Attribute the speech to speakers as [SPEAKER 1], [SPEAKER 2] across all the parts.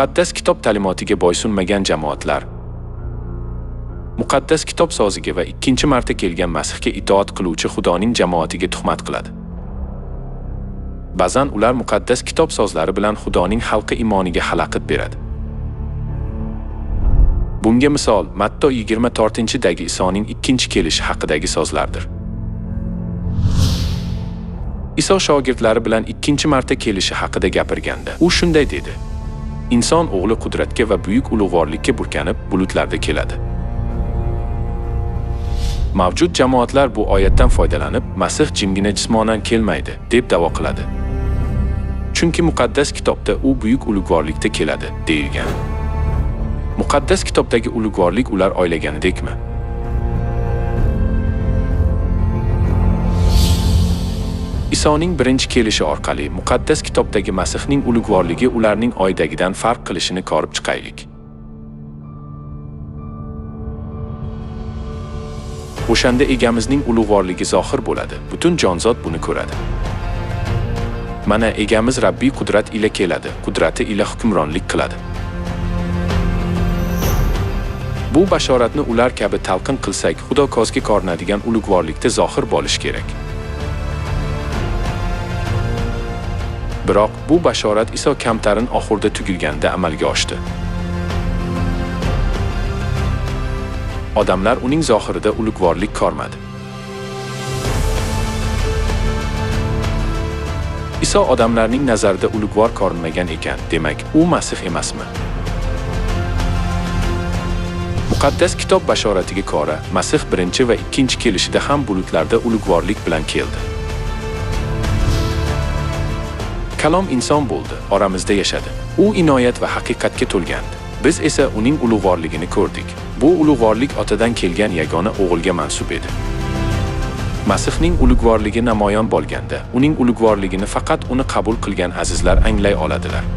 [SPEAKER 1] Muqaddas kitob ta'limotiga bo'ysunmagan jamoatlar muqaddas kitob soziga va ikkinchi marta kelgan Masihga itoat qiluvchi Xudoning jamoatiga tuhmat qiladi. Ba'zan ular muqaddas kitob sozlari bilan Xudoning xalqi imoniga xalaqit beradi. Bunga misol Matto 24-dagi Isoning ikkinchi kelishi haqidagi so'zlardir. Iso shogirdlari bilan ikkinchi marta kelishi haqida gapirganda, u shunday dedi: Inson o'g'li qudratga va buyuk ulug'vorlikka burkanib, bulutlarda keladi. Mavjud jamoatlar bu oyatdan foydalanib, Masih jimgina jismonan kelmaydi, deb da'vo qiladi. Chunki muqaddas kitobda u buyuk ulug'vorlikda keladi, deyilgan. Muqaddas kitobdagi ulug'vorlik ular o'ylaganidekmi? Isoning birinchi kelishi orqali muqaddas kitobdagi Masihning ulug'vorligi ularning oydagidan farq qilishini ko'rib chiqaylik. O'shanda egamizning ulug'vorligi zohir bo'ladi. Butun jonzot buni ko'radi. Mana egamiz Rabbiy qudrat ila keladi, qudrati ila hukmronlik qiladi. Bu bashoratni ular kabi talqin qilsak, Xudo ko'zga ko'rinadigan ulug'vorlikda zohir bo'lish kerak. Biroq bu bashorat Iso kamtarin oxirda tugilganda amalga oshdi. Odamlar uning zohirida ulug'vorlik ko'rmadi. Iso odamlarning nazarida ulug'vor ko'rinmagan ekan, demak, u Masih emasmi? Muqaddas kitob bashoratiga ko'ra, Masih birinchi va ikkinchi kelishida ham bulutlarda ulug'vorlik bilan keldi. Kalom inson bo'ldi, oramizda yashadi. U inoyat va haqiqatga to'lgandi. Biz esa uning ulug'vorligini ko'rdik. Bu ulug'vorlik otadan kelgan yagona o'g'ilga mansub edi. Masihning ulug'vorligi namoyon bo'lganda, uning ulug'vorligini faqat uni qabul qilgan azizlar anglay oladilar.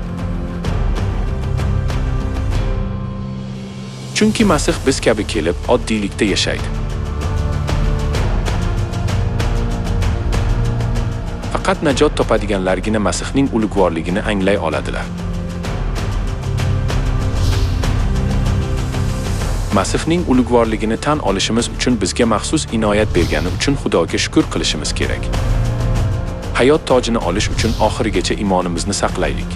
[SPEAKER 1] Chunki Masih biz kabi kelib, oddiylikda yashaydi. Faqat najot topadiganlargina Masihning ulug'vorligini anglay oladilar. Masihning ulug'vorligini tan olishimiz uchun bizga maxsus inoyat bergani uchun Xudoga shukr qilishimiz kerak. Hayot tojini olish uchun oxirigacha iymonimizni saqlaylik.